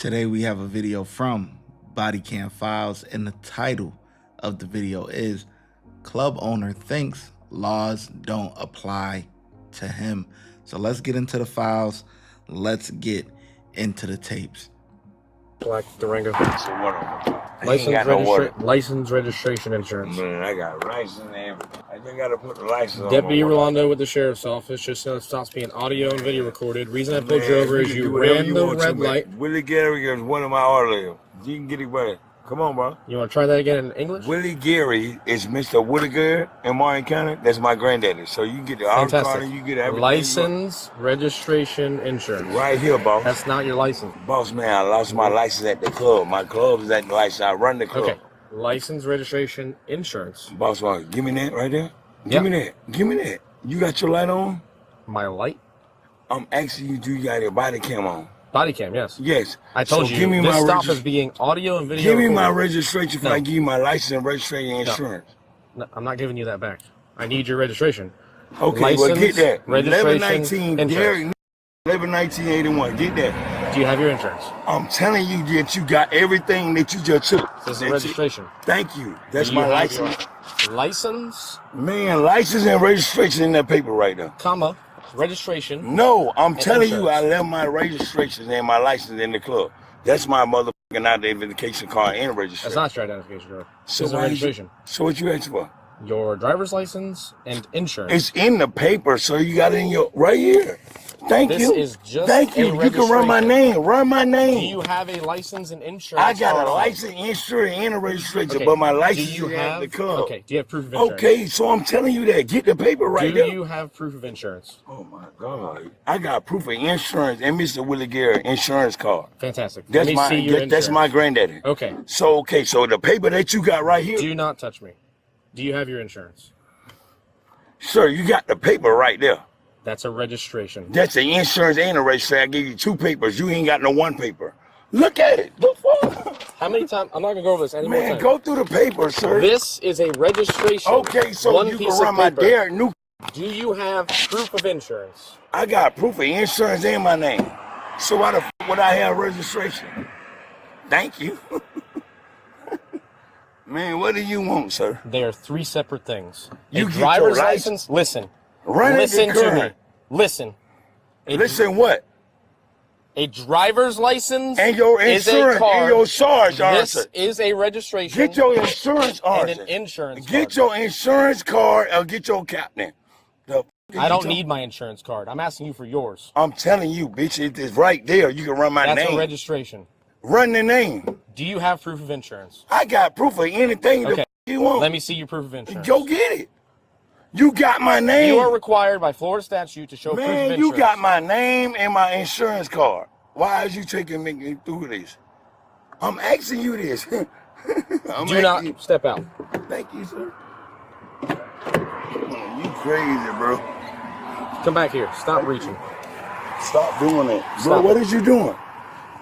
Today we have a video from Body Cam Files, and the title of the video is Club Owner Thinks Laws Don't Apply to Him. So let's get into the files. Let's get into the tapes. Black Durango. So what? License, registration, insurance. Man, I got license and everything. I just got to put the license on. Deputy Rolando with the sheriff's office. Just so it stops being audio and video recorded. Reason I pulled you over is you ran the red light. Willie Gary is one of my orders. You can get it better. Come on, bro. You want to try that again in English? Willie Gary is Mr. Whittaker in Martin County. That's my granddaddy. So you get the auto card and you get everything. License, registration, insurance. Right here, boss. That's not your license. Boss, man, I lost my license at the club. My club is at the license. I run the club. Okay. License, registration, insurance. Boss, give me that right there. Yep. Give me that. Give me that. You got your light on? My light? I'm asking you, do you got your body cam on? Body cam, yes. Yes. I told you, give me this my stop is being audio and video Give me recorded. my registration if I give you my license, registration, and insurance. No, I'm not giving you that back. I need your registration. Okay, License, well, get that. registration, 1119, Derek, 111981. Get that. Do you have your insurance? I'm telling you that you got everything that you just took. This is registration. Thank you. That's Do my you have license. your license, Man, license and registration in that paper right now. comma, registration. No, I'm telling you, I insurance. left my registration and my license in the club. That's my motherfucking identification card and registration. That's not your identification card. So This is why registration. So what you asked for? Your driver's license and insurance. It's in the paper, so you got it in your right here. Thank This you. is just Thank you. a You can run my registration. name. Run my name. Do you have a license and insurance? I got card a on? license, insurance, and a registration, Okay. but my Do license you is at the club. Okay. Do you have proof of insurance? Okay, so I'm telling you that. Get the paper right Do there. you have proof of insurance? Oh my God! I got proof of insurance and Mr. Willie Gary insurance card. Fantastic. That's Let me see your that's my granddaddy. Okay. So so the paper that you got right here, Do not touch me. Do you have your insurance? sir, you got the paper right there. That's a registration. That's the insurance and the registration. I give you two papers. You ain't got no one paper. Look at it. The fuck? How many times? I'm not gonna go over this any more Man, time. go through the paper, sir. This is a registration. Okay, so One you piece can of run my paper. Derek new. Do you have proof of insurance? I got proof of insurance and my name. So why the fuck would I have registration? Thank you. Man, what do you want, sir? They are three separate things. You A get driver's your license. Listen. Run Listen it to me. current. Listen. Listen what? A driver's license And your is insurance a card. and your charge This answer. is a registration. Get your insurance and answer. an insurance Get card. your insurance card or get your captain. I don't need my insurance card. I'm asking you for yours. I'm telling you, bitch, it is right there. You can run my That's name. a registration. Run the name. Do you have proof of insurance? I got proof of anything Okay. that you want. Let me see your proof of insurance. Go get it. You got my name. You are required by Florida statute to show proof of Man, insurance. you got my name and my insurance card. Why is you taking me through this? I'm asking you this. Do not step out. Thank you, sir. You crazy, bro. Come back here. Stop reaching. Stop doing it. Bro, Stop what it. is you doing?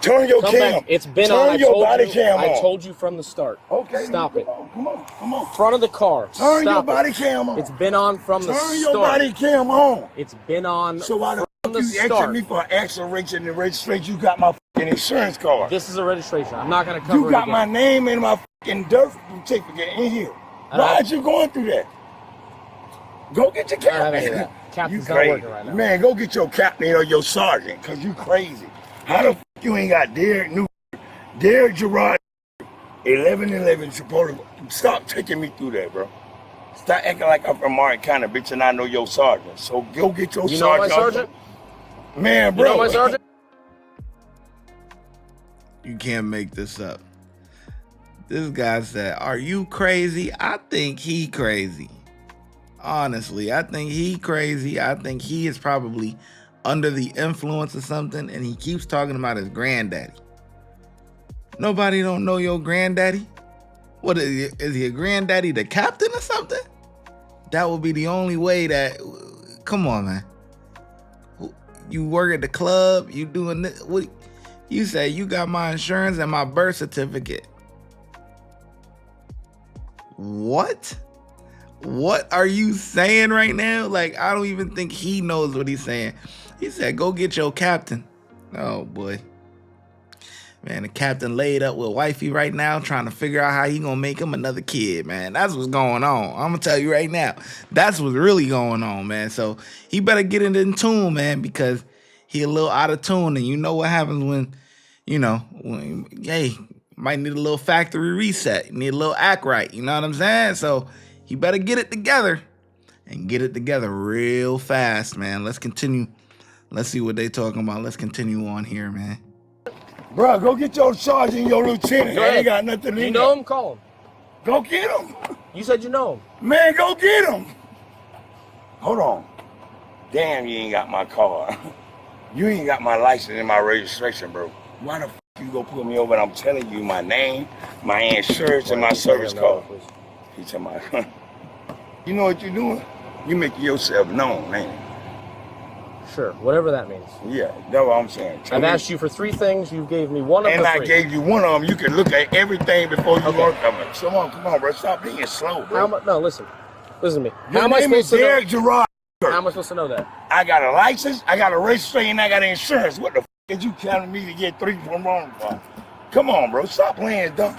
Turn your Come cam. back. It's been Turn on. I your told body you. cam I on. told you from the start. Okay. Stop it. Come on. Come on. Front of the car. Turn your Stop body it. cam on. It's been on from the Turn start. your body cam on. It's been on So why the from fuck the you asking start. me for acceleration and registration? You got my fucking insurance card. This is a registration. I'm not going to cover You it got again. my name and my fucking birth certificate in here. Why are you going through that? Go get your I don't have any of captain. that. Captain's You not crazy. working right now. Man, go get your captain or your sergeant, cause you crazy. How the fuck you ain't got Derek New, Derek Gerard, 1111 Chipotle? Stop taking me through that, bro. Stop acting like I'm from Martin County, bitch, and I know your sergeant. So go get your You know my sergeant. sergeant? Man, bro. You know my sergeant? You can't make this up. This guy said, "Are you crazy?" I think he crazy. Honestly, I think he crazy. I think he is probably under the influence of something, and he keeps talking about his granddaddy. Nobody don't know your granddaddy. What is he a granddaddy, the captain or something? That would be the only way that. Come on, man. You work at the club. You doing this? What? You say you got my insurance and my birth certificate. What? What are you saying right now? Like, I don't even think he knows what he's saying. He said, go get your captain. Oh, boy. Man, the captain laid up with wifey right now, trying to figure out how he gonna make him another kid, man. That's what's going on. I'm gonna tell you right now. That's what's really going on, man. So he better get it in tune, man, because he a little out of tune. And you know what happens when, hey, might need a little factory reset. Need a little act right. You know what I'm saying? So he better get it together and get it together real fast, man. Let's continue. Let's see what they talking about. Let's continue on here, man. Bro, go get your sergeant and your lieutenant. I ain't got nothing to You know him? Call him. Go get him. You said you know him. Man, go get him. Hold on. Damn, you ain't got my car. You ain't got my license and my registration, bro. Why the f you go put me over and I'm telling you my name, my insurance, and my service card? He tell me, you know what you're doing? You making yourself known, ain't it? Sure, whatever that means. Yeah, that's what I'm saying. I've asked you for 3 things. You gave me one of and the I 3. gave you one of them. You can look at everything before you work on it. Come on, bro. Stop being slow, bro. No, listen to me. How am I supposed to know? Gerard. How am I supposed to know that? I got a license, I got a registration, and I got insurance. What the f is you counting me to get 3 from wrong for? Come on, bro. Stop playing dumb.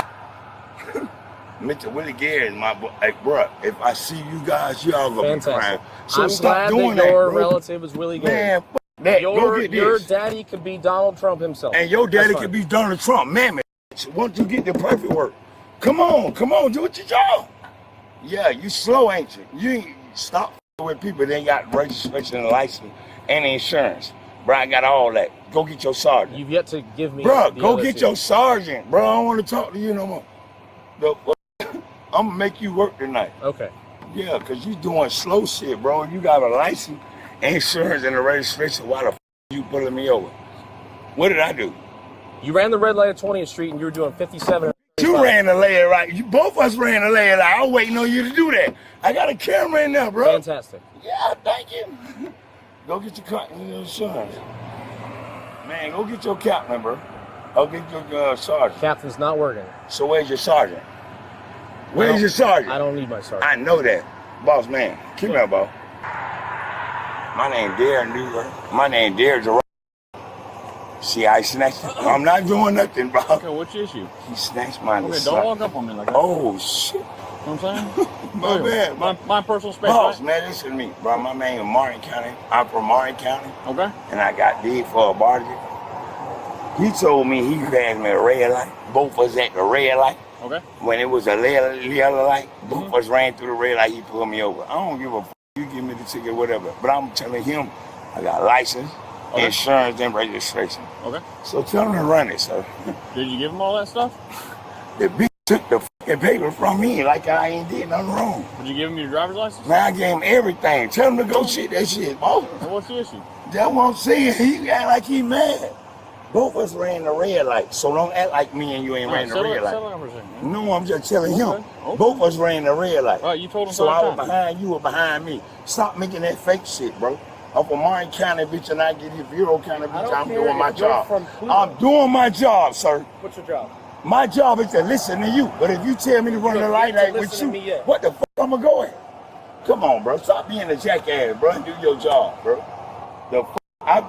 Mr. Willie Gary is my boy. Hey, bro, if I see you guys, y'all gonna be crying. So I'm stop glad doing that your that, bro. relative is Willie Gary. Man, f that. Go get this. Your daddy could be Donald Trump himself. And your daddy could be Donald Trump. Man, once you get the perfect work. Come on, do it your job. Yeah, you slow, ain't you? You ain't stop with people that ain't got registration and license and insurance. Bro, I got all that. Go get your sergeant. You've yet to give me. Bro, go get your sergeant. Bro, I don't want to talk to you no more. I'm gonna make you work tonight. Okay. Yeah, because you doing slow shit, bro. You got a license, insurance, and a registration. Why the f you pulling me over? What did I do? You ran the red light at 20th Street and you were doing 57. You ran the leg right. You both of us ran the leg right. I was waiting on you to do that. I got a camera in there, bro. Fantastic. Yeah, thank you. Go get your car and your insurance. Man, go get your captain, bro. I'll get your sergeant. Captain's not working. So where's your sergeant? Where's your sergeant? I don't need my sergeant. I know that. Boss man. Keep me boss. My name Darren Newler. My name Darren Gerard. See, I snatched it. I'm not doing nothing, bro. Okay, what's your issue? He snatched mine. Okay, don't walk up on me like that. Oh, shit. You know what I'm saying? My bad. My personal space, Boss, right? man, listen to me, bro. My name is Martin County. I'm from Martin County. Okay. And I got deed for a bargain. He told me he passed me a red light. Both of us at the red light. Okay. When it was a yellow light, both of us ran through the red light. He pulled me over. I don't give a f. You give me the ticket, whatever. But I'm telling him I got license, insurance, and registration. Okay. So tell him to run it, sir. Did you give him all that stuff? The bitch took the fucking paper from me like I ain't did nothing wrong. Did you give him your driver's license? Man, I gave him everything. Tell him to go shit that shit. Oh, Well, what's the issue? that's what I'm saying. He act like he mad. Both of us ran the red light, so don't act like me and you ain't ran the red light. Settle down for a second, man. No, I'm just telling him. Okay. Both of us ran the red light. All right, you told him so I was time. behind you, were behind me. Stop making that fake shit, bro. I'm from Martin County, bitch, and I give you Bureau County, bitch. I'm doing my job. I'm doing my job, sir. What's your job? My job is to listen to you. But if you tell me to run the light with you, what the fuck I'm gonna go at? Come on, bro. Stop being a jackass, bro. And do your job, bro. I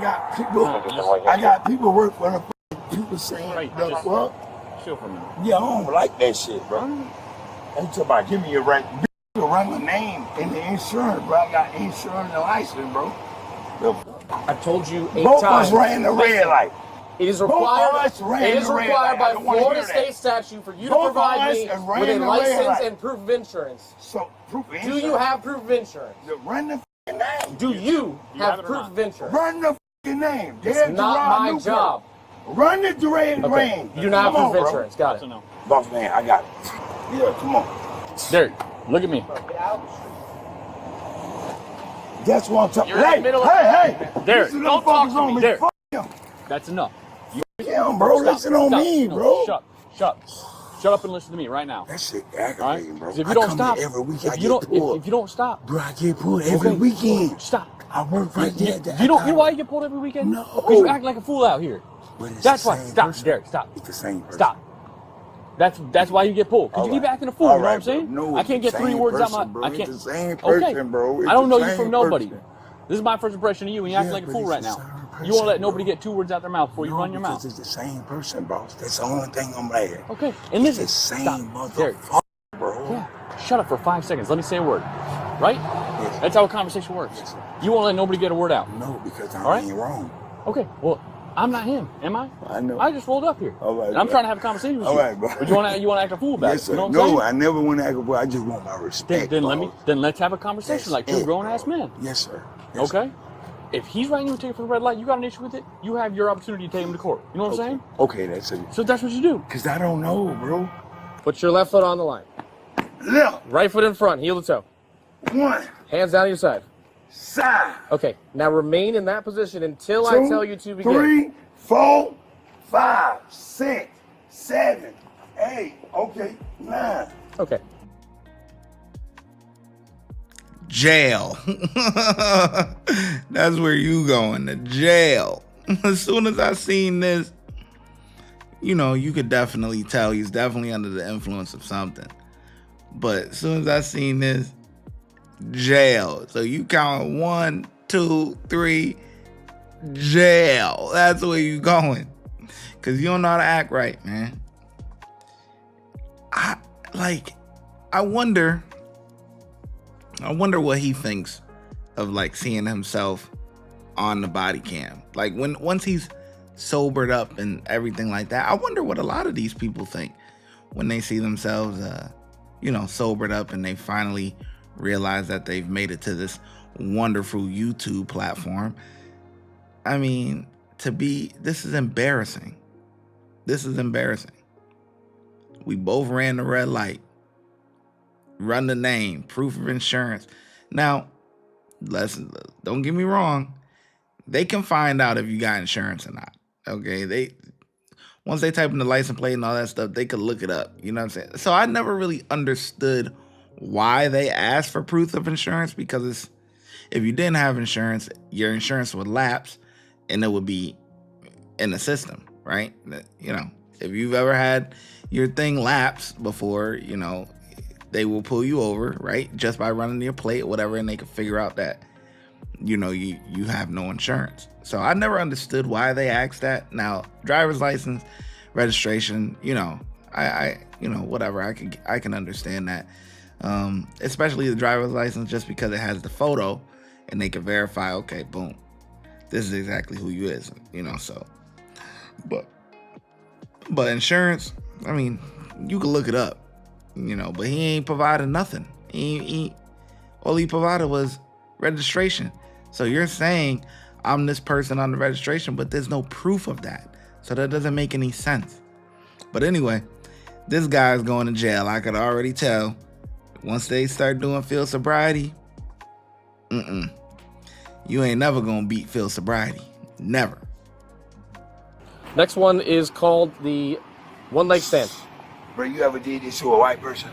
got people work for the people saying the fuck. Chill for a minute. Yeah, I don't like that shit, bro. I'm talking about give me your right to run my name and the insurance, bro. I got insurance and license, bro. I've told you 8 Both times. of us ran the red light. It is required. It is required by Florida state state statute for you to provide me with a license and proof of insurance. So proof of insurance. Do you have proof of insurance? Run the f***ing name. Do you have proof of insurance? Run the f***ing name. It's not my job. Run the drain. Okay. You do not have proof of insurance. Got it. Boss man, I got it. Yeah, come on. Derek, look at me. That's what I'm talking You're in the middle of Hey. Derek, Listen, don't talk to on me. Derek. Fuck him. That's enough. Yeah, bro. Listen on me, No, bro. Shut up and listen to me right now. That shit All right? aggravating, bro. 'Cause if you don't stop, every week, I if you get pulled. don't stop, Bro, I get pulled every weekend. Stop. I work right there. You know why you get pulled every weekend? No. Because you act like a fool out here. That's why. Stop, Derek. Stop. It's the same person. Stop. That's why you get pulled. Because you keep acting a fool. You know what I'm saying? No, I can't get 3 words out my. I can't. It's the same person, Okay. bro. I don't know you from nobody. This is my first impression of you, and you acting like a fool right now. person. You won't let nobody get 2 words out their mouth before you run your mouth. It's the same person, boss. That's the only thing I'm mad. Okay, and listen, the same stop. Derek, motherfucker, bro. yeah, shut up for 5 seconds. Let me say a word. Right? Yes. That's how a conversation works. Yes, sir. You won't let nobody get a word out. No, because I'm All right? being wrong. Okay, well, I'm not him, am I? I know. I just rolled up here. All right, and I'm bro. trying to have a conversation with All you. right, bro. But you want to act a fool about Yes, it. sir. You know what No, I'm saying? I never want to act a fool. I just want my respect. Then let's have a conversation like two grown ass men. Yes, sir. Yes, Okay? If he's writing you a ticket for the red light, you got an issue with it, you have your opportunity to take him to court. You know what I'm saying? Okay, that's it. So that's what you do. Because I don't know, bro. Put your left foot on the line. Left. Right foot in front, heel to toe. 1. Hands down to your side. Side. Okay, now remain in that position until 2, I tell you to begin. 3, 4, 5, 6, 7, 8. Okay, 9. Okay. Jail. That's where you going, to jail. As soon as I seen this, you know, you could definitely tell he's definitely under the influence of something. But as soon as I seen this, jail. So you count 1, 2, 3, jail. That's where you going. Cause you don't know how to act right, man. I wonder what he thinks of like seeing himself on the body cam. Like once he's sobered up and everything like that, I wonder what a lot of these people think when they see themselves sobered up and they finally realize that they've made it to this wonderful YouTube platform. I mean, this is embarrassing. This is embarrassing. We both ran the red light. Run the name, proof of insurance. Now, don't get me wrong. They can find out if you got insurance or not. Okay, once they type in the license plate and all that stuff, they could look it up. You know what I'm saying? So I never really understood why they asked for proof of insurance, because if you didn't have insurance, your insurance would lapse and it would be in the system, right? You know, if you've ever had your thing lapse before, you know, they will pull you over, right? Just by running your plate or whatever, and they can figure out that, you know, you have no insurance. So I never understood why they asked that. Now, driver's license, registration, you know, I whatever, I can understand that. Especially the driver's license, just because it has the photo and they can verify, okay, boom, this is exactly who you is, you know. So, but insurance, I mean, you can look it up, you know, but he ain't provided nothing. All he provided was registration. So you're saying I'm this person on the registration, but there's no proof of that. So that doesn't make any sense. But anyway, this guy's going to jail. I could already tell. Once they start doing field sobriety, you ain't never gonna beat field sobriety. Never. Next one is called the one leg stand. Bro, you ever did this to a white person?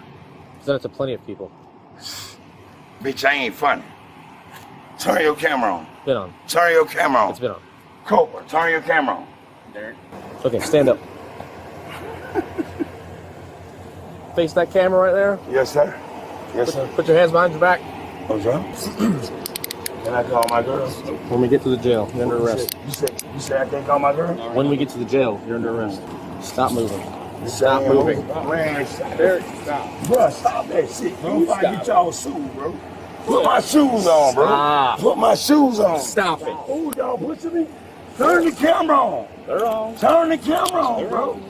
I've done it to plenty of people. Bitch, I ain't funny. Turn your camera on. Been on. Turn your camera on. It's been on. Cobra, turn your camera on. Derek. Okay, stand up. Face that camera right there. Yes, sir. Yes, sir. Put your hands behind your back. Oh, sir. Can I call my girl? When we get to the jail, you're under arrest. You said I can't call my girl? When we get to the jail, you're under arrest. Stop moving. Stop moving. Man, Derek, stop. Bro, stop that shit, bro. If I get y'all shoes, bro. Put my shoes on, bro. Stop. Put my shoes on. Stop it. Oh, y'all pushing me? Turn the camera on. They're on. Turn the camera on, bro.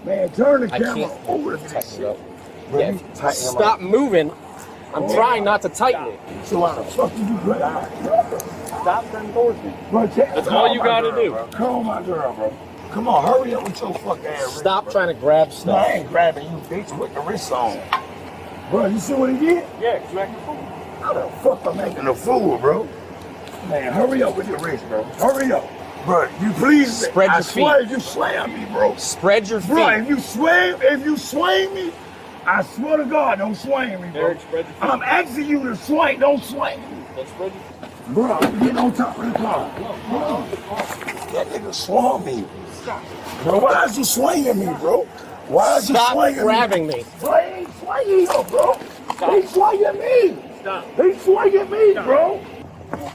Man, turn the I camera can't. on. Oh, look at that shit. Bro, Yeah. you tighten Stop moving. I'm trying not to tighten it. So why the fuck did you put out? Stop turning towards me. Bro, That's all you gotta do. Bro. Call my girl, bro. Come on, hurry up with your fuck ass. Stop trying to grab No, I stuff. ain't grabbing you, bitch, with the wrist on. Bro, you see what he did? Yeah, because you acting a fool. How the fuck I'm making a fool, bro? Man, hurry up with your wrist, bro. Hurry up. Bro, you please. Spread your I swear feet. if you slam me, bro. Spread your feet. Bro, if you swing me, I swear to God, don't swing me, bro. Derek, spread your feet. I'm asking you to swing, don't swing me. Don't spread your feet. Bro, I'm getting on top of the car. Bro, that nigga swung me. Bro, why is you swinging me, bro? Why is you Stop swinging grabbing me? me. Bro, he ain't swinging you, bro. He swinging me. Stop. He swinging me, bro.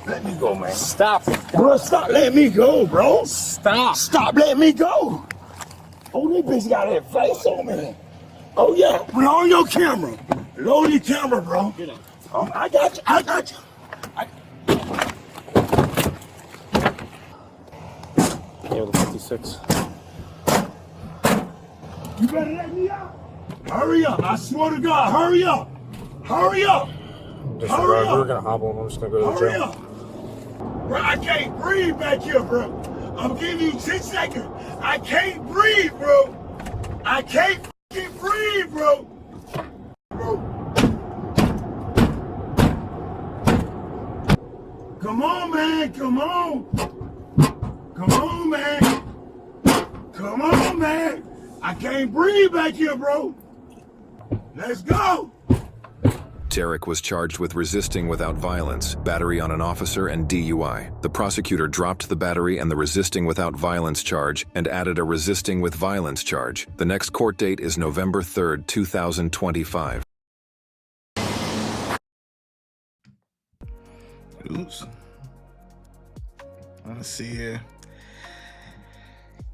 Let me go, man. Stop. Bro, stop letting me go, bro. Stop. Stop letting me go. Oh, this bitch got that face on me. Oh, yeah. Roll your camera. Load your camera, bro. I got you. I got you. Yeah, the 56. You better let me out. Hurry up. I swear to God. Hurry up. Hurry up. Hurry up. We're gonna hobble him. I'm just gonna go to the Hurry jail. up. Bro, I can't breathe back here, bro. I'm giving you 10 seconds. I can't breathe, bro. I can't fucking breathe, bro. Come on, man. Come on. Come on, man. Come on, man. I can't breathe back here, bro. Let's go. Tarek was charged with resisting without violence, battery on an officer, and DUI. The prosecutor dropped the battery and the resisting without violence charge and added a resisting with violence charge. The next court date is November 3rd, 2025. Oops. Let's see here.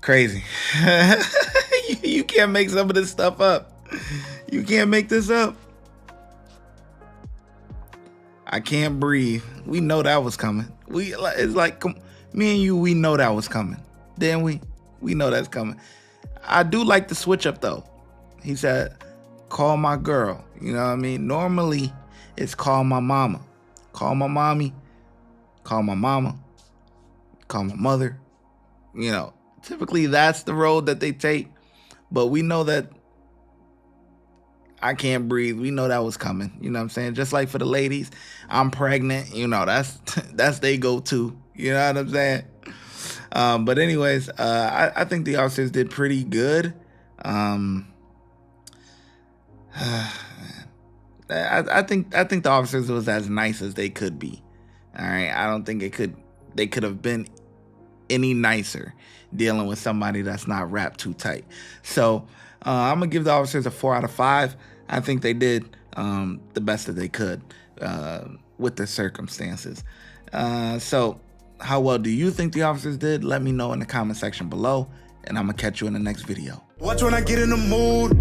Crazy. You can't make some of this stuff up. You can't make this up. I can't breathe. We know that was coming. It's like me and you, we know that was coming. Then we know that's coming. I do like the switch up though. He said, call my girl. You know what I mean? Normally it's call my mama. Call my mommy. Call my mama. Call my mother. You know, typically that's the road that they take. But we know that I can't breathe. We know that was coming. You know what I'm saying? Just like for the ladies, I'm pregnant. You know, that's they go-to. You know what I'm saying? But anyways, I think the officers did pretty good. I think the officers was as nice as they could be. All right. I don't think they could have been any nicer dealing with somebody that's not wrapped too tight. So I'm gonna give the officers a 4 out of 5. I think they did the best that they could with the circumstances. So how well do you think the officers did? Let me know in the comment section below, and I'm gonna catch you in the next video. Watch when I get in the mood.